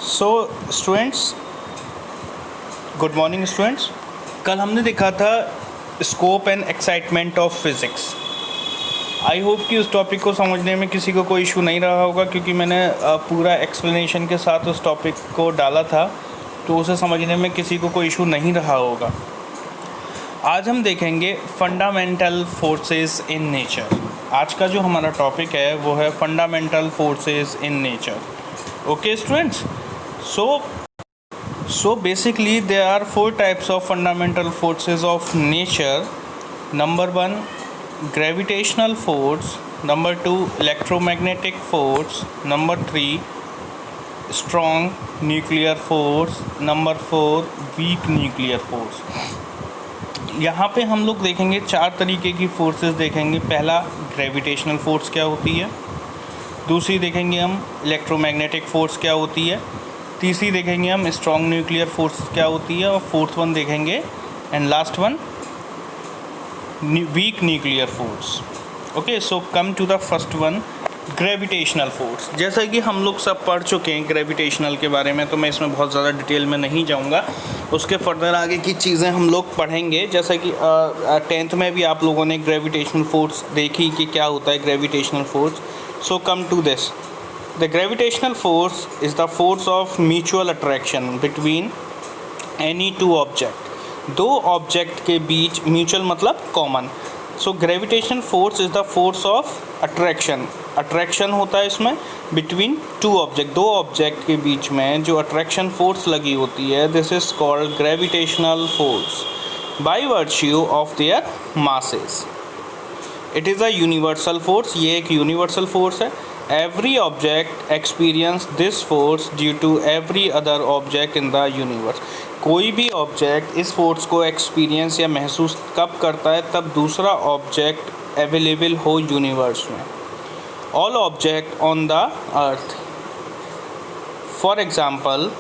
So students, good morning students. कल हमने देखा था scope and excitement of physics. I hope कि उस टॉपिक को समझने में किसी को कोई इशू नहीं रहा होगा, क्योंकि मैंने पूरा एक्सप्लेनेशन के साथ उस टॉपिक को डाला था, तो उसे समझने में किसी को कोई इशू नहीं रहा होगा। आज हम देखेंगे फंडामेंटल फोर्सेस इन नेचर। आज का जो हमारा टॉपिक है वो है fundamental forces in nature. Okay students, so basically there are four types of fundamental forces of nature. Number 1, gravitational force. Number 2, electromagnetic force. Number 3, strong nuclear force. Number 4, weak nuclear force. यहाँ पे हम लोग देखेंगे 4 तरीके की forces देखेंगे। पहला, gravitational force क्या होती है। दूसरी देखेंगे हम इलेक्ट्रोमैग्नेटिक फोर्स क्या होती है। तीसरी देखेंगे हम स्ट्रॉन्ग न्यूक्लियर फोर्स क्या होती है। और फोर्थ वन देखेंगे and last one weak nuclear force. Okay, so come to the first one, gravitational force. जैसा कि हम लोग सब पढ़ चुके हैं ग्रेविटेशनल के बारे में, तो मैं इसमें बहुत ज़्यादा डिटेल में नहीं जाऊंगा। उसके फर्दर आगे की चीज़ें हम लोग पढ़ेंगे। जैसा कि 10th में भी आप लोगों ने ग्रेविटेशनल फोर्स देखी कि क्या होता है gravitational force. So come to this, the gravitational force is the force of mutual attraction between any two object। दो ऑब्जेक्ट के बीच, म्यूचुअल मतलब common. So gravitational force is the force of attraction. Attraction होता है इसमें between two object, दो object के बीच में जो अट्रैक्शन फोर्स लगी होती है, this is called gravitational force by virtue of their masses. It is a universal force. ये एक यूनिवर्सल फोर्स है। Every object experience this force due to every other object in the universe। कोई भी object इस force को experience या महसूस कब करता है, तब दूसरा ऑब्जेक्ट अवेलेबल हो यूनिवर्स में। All object on the earth, for example,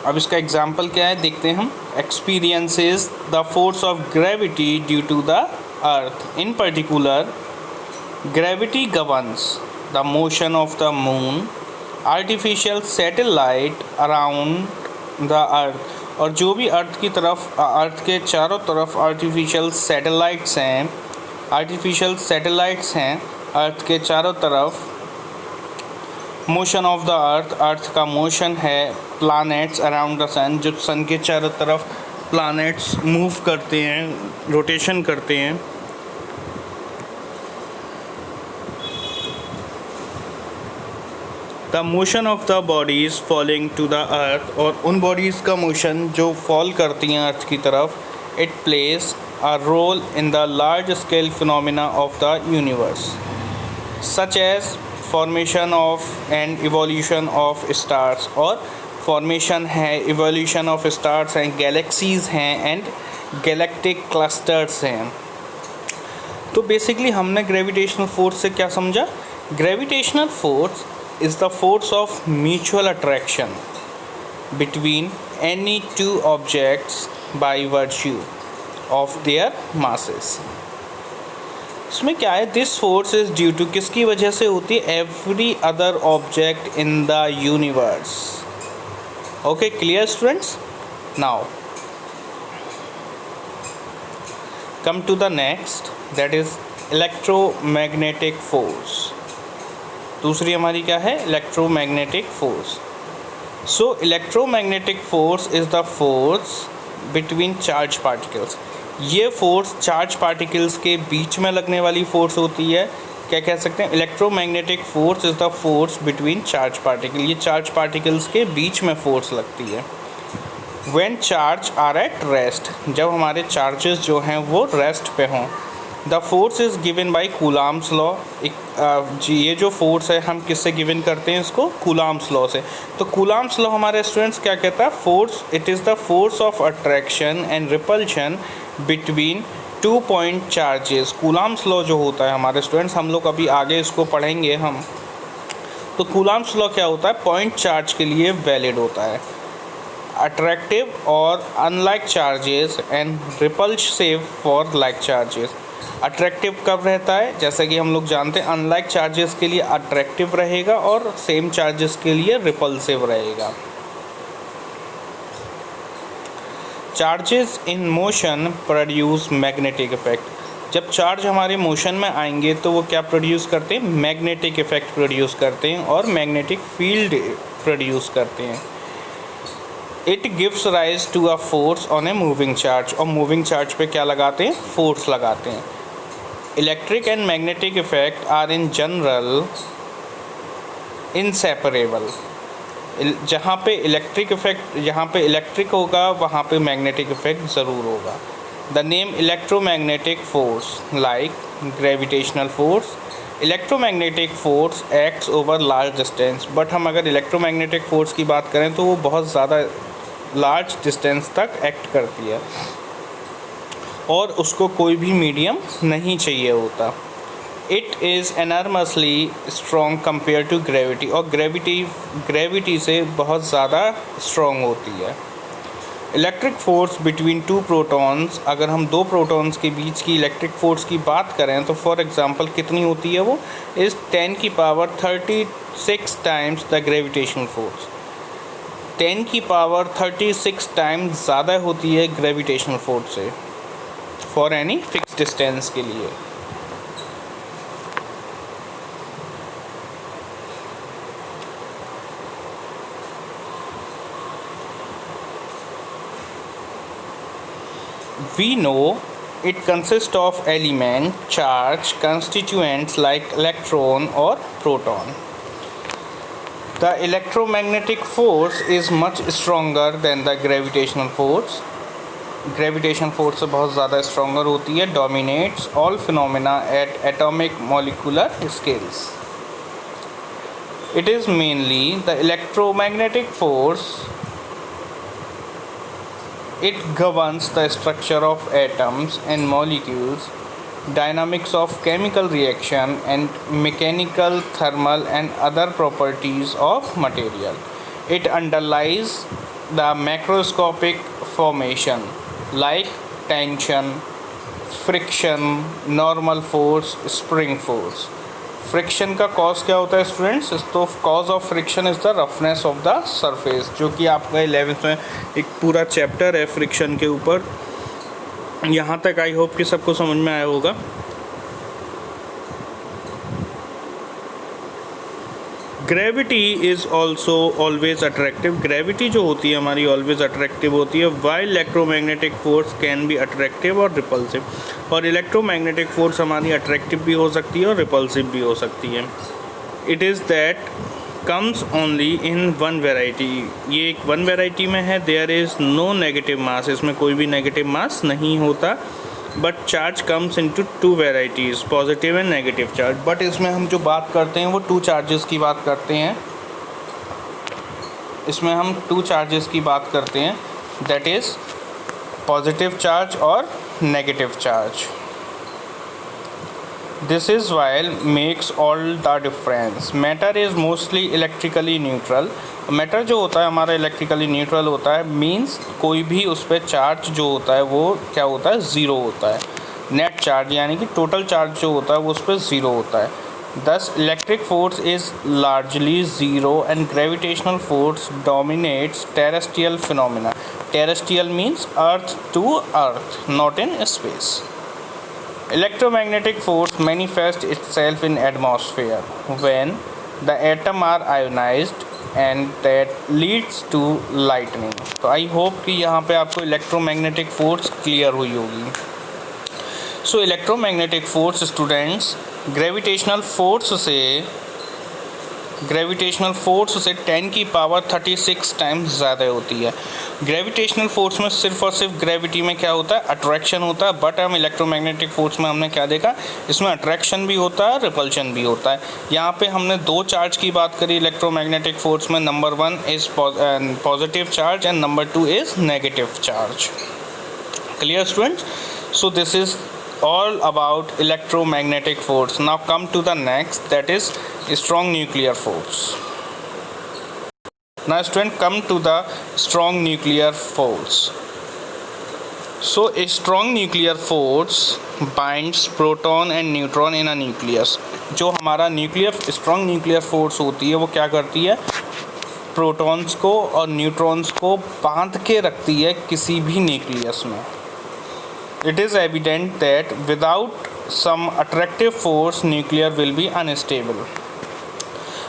अब इसका एग्जाम्पल क्या है देखते हैं हम। Experiences the force of gravity due to the earth. In particular, gravity governs the motion of the moon, artificial satellite around the earth। और जो भी अर्थ की तरफ, अर्थ के चारों तरफ आर्टिफिशियल सैटेलाइट्स हैं अर्थ के चारों तरफ। मोशन ऑफ द अर्थ, अर्थ का मोशन है। प्लैनेट्स अराउंड द सन, जो सन के चारों तरफ प्लैनेट्स मूव करते हैं, रोटेशन करते हैं। The motion of the bodies falling to the earth, और उन बॉडीज़ का मोशन जो फॉल करती हैं अर्थ की तरफ। It plays a role in the large scale phenomena of the universe, such as formation of and evolution of stars. और formation है, इवोल्यूशन ऑफ स्टार्स हैं, गैलेक्सीज़ हैं एंड गैलेक्टिक क्लस्टर्स हैं। तो बेसिकली हमने ग्रेविटेशनल फोर्स से क्या समझा। Gravitational force is the force of mutual attraction between any two objects by virtue of their masses। इसमें क्या है, this force is due to, किसकी वजह से होती है, every other object in the universe. Okay, clear students. Now come to the next, that is electromagnetic force. दूसरी हमारी क्या है, electromagnetic force. So electromagnetic force is the force between charge particles. ये फोर्स चार्ज पार्टिकल्स के बीच में लगने वाली फोर्स होती है। क्या कह सकते हैं, electromagnetic force is the force between charge particle. ये चार्ज पार्टिकल्स के बीच में फोर्स लगती है। When charge are at rest, जब हमारे चार्जेस जो हैं वो रेस्ट पे हों। The force is given by Coulomb's law. ये जो फोर्स है हम किससे गिवन करते हैं इसको, कूलाम्स लॉ से। तो कूलाम्स लॉ हमारे स्टूडेंट्स क्या कहता है, force, it is the force of attraction and repulsion between two point charges. Coulombs law जो होता है हमारे स्टूडेंट्स, हम लोग अभी आगे इसको पढ़ेंगे हम। तो कूलाम्स लॉ क्या होता है, पॉइंट चार्ज के लिए वैलिड होता है। अट्रैक्टिव और unlike charges and repulsive for like charges. Attractive कब रहता है, जैसा कि हम लोग जानते हैं अनलाइक चार्जेस के लिए अट्रैक्टिव रहेगा और सेम चार्जेस के लिए रिपल्सिव रहेगा। Charges in motion produce magnetic effect. जब चार्ज हमारे मोशन में आएंगे तो वो क्या प्रोड्यूस करते हैं, मैग्नेटिक इफेक्ट प्रोड्यूस करते हैं और मैग्नेटिक फील्ड प्रोड्यूस करते हैं। It gives rise to a force on a moving charge, और मूविंग चार्ज पे क्या लगाते हैं, फोर्स लगाते हैं। Electric and magnetic effect are in general inseparable. जहाँ पे इलेक्ट्रिक इफेक्ट, जहाँ पे इलेक्ट्रिक होगा वहाँ पे मैग्नेटिक इफेक्ट ज़रूर होगा। The name electromagnetic force like gravitational force, electromagnetic force acts over large distance. But हम अगर इलेक्ट्रोमैग्नेटिक फोर्स की बात करें तो वो बहुत ज़्यादा लार्ज डिस्टेंस तक एक्ट करती है और उसको कोई भी मीडियम नहीं चाहिए होता। It is enormously strong compare to gravity, और ग्रेविटी से बहुत ज़्यादा स्ट्रॉन्ग होती है। Electric force between two protons, अगर हम दो प्रोटॉन्स के बीच की इलेक्ट्रिक फोर्स की बात करें तो फॉर एग्जांपल कितनी होती है, वो इज़ 10 की power 36 times the gravitational force. 10 की पावर 36 टाइम्स ज़्यादा होती है ग्रेविटेशनल फोर्स से फॉर एनी फिक्स डिस्टेंस के लिए। We know it consists of element, charge, constituents like electron or proton. The electromagnetic force is much stronger than the gravitational force. Gravitational force से बहुत ज़्यादा stronger होती है। Dominates all phenomena at atomic molecular scales. It is mainly the electromagnetic force. It governs the structure of atoms and molecules, dynamics of chemical reaction, and mechanical, thermal, and other properties of material. It underlies the macroscopic formation like tension, friction, normal force, spring force. Friction का cause क्या होता है students, तो cause of friction is the roughness of the surface, जो कि आपका 11th में एक पूरा चैप्टर है फ्रिक्शन के ऊपर। यहाँ तक आई होप कि सबको समझ में आया होगा। Gravity is also always attractive. Gravity जो होती है हमारी ऑलवेज अट्रैक्टिव होती है, while electromagnetic force can be attractive और रिपल्सिव। और इलेक्ट्रोमैग्नेटिक फोर्स हमारी अट्रैक्टिव भी हो सकती है और रिपल्सिव भी हो सकती है। It is that comes only in one variety, ये एक वन वेराइटी में है। देयर इज़ नो नेगेटिव मास, इसमें कोई भी नेगेटिव मास नहीं होता। But charge comes into two varieties, positive and negative charge. But इसमें हम जो बात करते हैं वो टू चार्जेस की बात करते हैं। इसमें हम टू चार्जेस की बात करते हैं, दैट इज़ पॉजिटिव चार्ज और negative charge. This is while makes all the difference. Matter is mostly electrically neutral. Matter जो होता है हमारा इलेक्ट्रिकली न्यूट्रल होता है, मींस कोई भी उस पर चार्ज जो होता है वो क्या होता है, ज़ीरो होता है। नेट चार्ज यानी कि टोटल चार्ज जो होता है वो उस पर ज़ीरो होता है। Thus electric force is largely zero and gravitational force dominates terrestrial phenomena. Terrestrial means earth to earth, not in space. Electromagnetic force manifests itself in atmosphere when the atom are ionized and that leads to lightning। तो I hope कि यहाँ पे आपको electromagnetic force clear हुई होगी। So electromagnetic force students gravitational force से 10 की power 36 times ज़्यादा होती है। ग्रेविटेशनल फोर्स में सिर्फ और सिर्फ ग्रेविटी में क्या होता है, अट्रैक्शन होता है। बट हम इलेक्ट्रोमैग्नेटिक फोर्स में हमने क्या देखा, इसमें अट्रैक्शन भी होता है, रिपल्शन भी होता है। यहाँ पे हमने दो चार्ज की बात करी इलेक्ट्रोमैग्नेटिक फोर्स में, number 1 is positive charge and number 2 is negative charge. Clear students? So this is all about electromagnetic force. Now come to the next, that is strong nuclear force. Now student, come to the strong nuclear force. So a strong nuclear force binds proton and neutron in a nucleus. जो हमारा nuclear strong nuclear force होती है वो क्या करती है, protons को और न्यूट्रॉन्स को बांध के रखती है किसी भी न्यूक्लियस में। It is evident that without some attractive force nuclear will be unstable.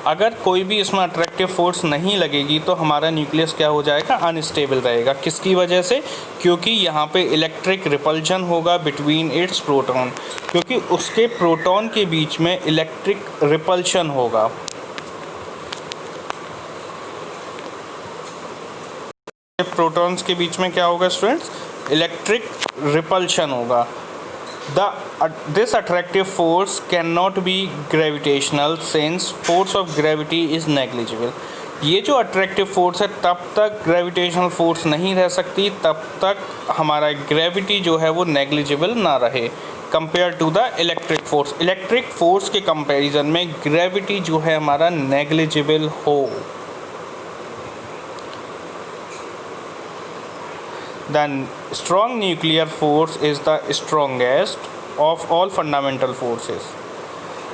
अगर कोई भी इसमें अट्रैक्टिव फोर्स नहीं लगेगी तो हमारा न्यूक्लियस क्या हो जाएगा, अनस्टेबल रहेगा। किसकी वजह से, क्योंकि यहाँ पे इलेक्ट्रिक रिपल्जन होगा बिटवीन इट्स प्रोटॉन, क्योंकि उसके प्रोटॉन के बीच में इलेक्ट्रिक रिपल्शन होगा। प्रोटॉन्स के बीच में क्या होगा स्टूडेंट्स, इलेक्ट्रिक रिपल्शन होगा। This attractive force cannot be gravitational since force of gravity is negligible। ये जो अट्रैक्टिव फोर्स है तब तक ग्रेविटेशनल फोर्स नहीं रह सकती तब तक हमारा ग्रेविटी जो है वो नेग्लिजिबल ना रहे compare to the electric force. Electric force के कंपैरिजन में ग्रेविटी जो है हमारा नेग्लिजिबल हो। The strong nuclear force is the strongest of all fundamental forces।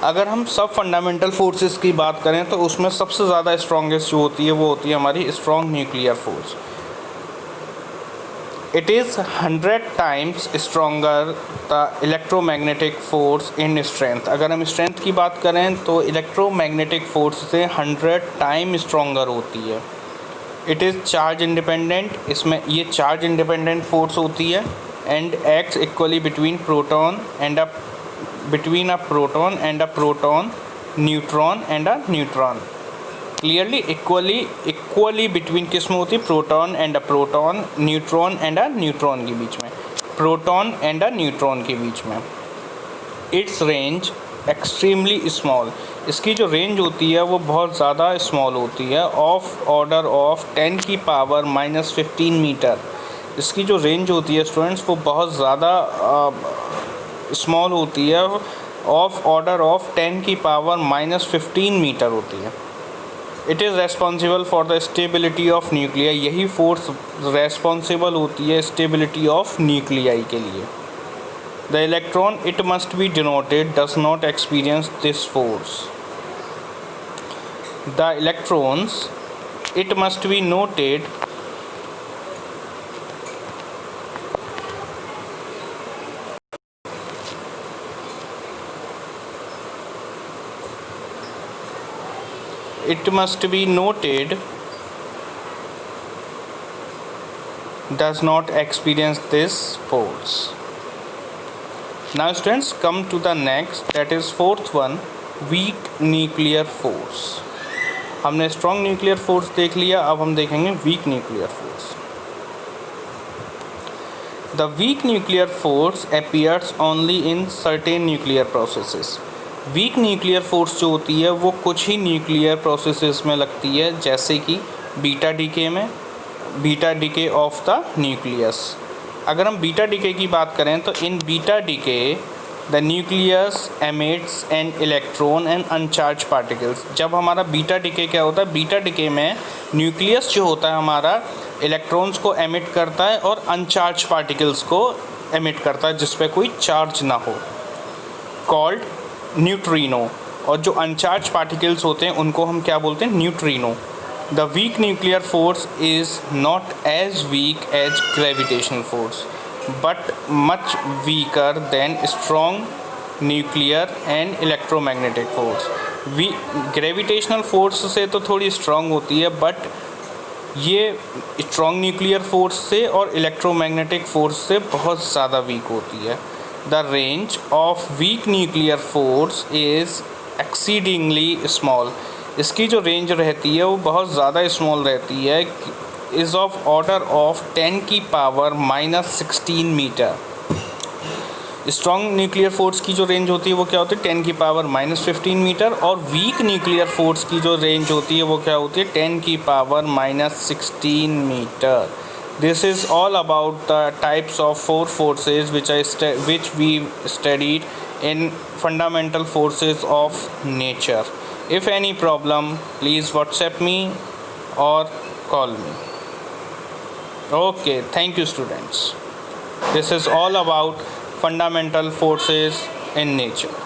अगर हम सब फंडामेंटल फोर्सेस की बात करें तो उसमें सबसे ज़्यादा स्ट्रॉन्गेस्ट जो होती है वो होती है हमारी strong nuclear force. It is 100 times stronger the electromagnetic force in strength. अगर हम स्ट्रेंथ की बात करें तो इलेक्ट्रोमैग्नेटिक फोर्स से 100 टाइम स्ट्रॉन्गर होती है। इट इज़ चार्ज इंडिपेंडेंट, इसमें ये चार्ज इंडिपेंडेंट फोर्स होती है and acts equally between proton and a proton neutron and a neutron. Clearly equally between किस में होती है, proton and a proton, neutron and a neutron के बीच में, प्रोटॉन एंड अ न्यूट्रॉन के बीच में। इट्स रेंज एक्सट्रीमली स्मॉल, इसकी जो रेंज होती है वो बहुत ज़्यादा स्मॉल होती है, ऑफ ऑर्डर ऑफ 10 की पावर -15 मीटर। इसकी जो रेंज होती है स्टूडेंट्स वो बहुत ज़्यादा स्मॉल होती है, ऑफ ऑर्डर ऑफ 10 की पावर -15 मीटर होती है। It is responsible for the stability of nuclear, यही फोर्स रेस्पॉन्सिबल होती है स्टेबिलिटी ऑफ न्यूक्लियाई के लिए। The electron, it must be denoted, does not experience this force। The electrons, it must be noted, does not experience this force। Now students, come to the next, that is fourth one, weak nuclear force। हमने strong nuclear force देख लिया, अब हम देखेंगे weak nuclear force। The weak nuclear force appears only in certain nuclear processes। weak nuclear force जो होती है वो कुछ ही nuclear processes में लगती है, जैसे कि बीटा डीके में, beta decay of the nucleus. अगर हम बीटा डीके की बात करें तो in beta decay the nucleus emits an electron and uncharged particles. जब हमारा बीटा डीके क्या होता है, बीटा डीके में न्यूक्लियस जो होता है हमारा इलेक्ट्रॉन्स को एमिट करता है और अनचार्ज पार्टिकल्स को एमिट करता है जिस पे कोई चार्ज ना हो, कॉल्ड न्यूट्रिनो। और जो अनचार्ज पार्टिकल्स होते हैं उनको हम क्या बोलते हैं, neutrino. The weak nuclear force is not as weak as gravitational force, but much weaker than strong nuclear and electromagnetic force। Gravitational force से तो थोड़ी स्ट्रॉन्ग होती है, बट ये स्ट्रॉन्ग न्यूक्लियर फोर्स से और इलेक्ट्रोमैग्नेटिक फोर्स से बहुत ज़्यादा वीक होती है। The range of week nuclear force is exceedingly small. इसकी जो रेंज रहती है वो बहुत ज़्यादा स्मॉल रहती है, इज़ ऑफ ऑर्डर ऑफ 10 की power -16 metre. Strong nuclear force की जो रेंज होती है वो क्या होती है, 10 की पावर -15 मीटर, और वीक न्यूक्लियर फोर्स की जो रेंज होती है वो क्या होती है, 10 की power -16 metre. This is all about the types of 4 forces which we studied in fundamental forces of nature। If any problem, please WhatsApp me or call me। Okay, thank you students। This is all about fundamental forces in nature.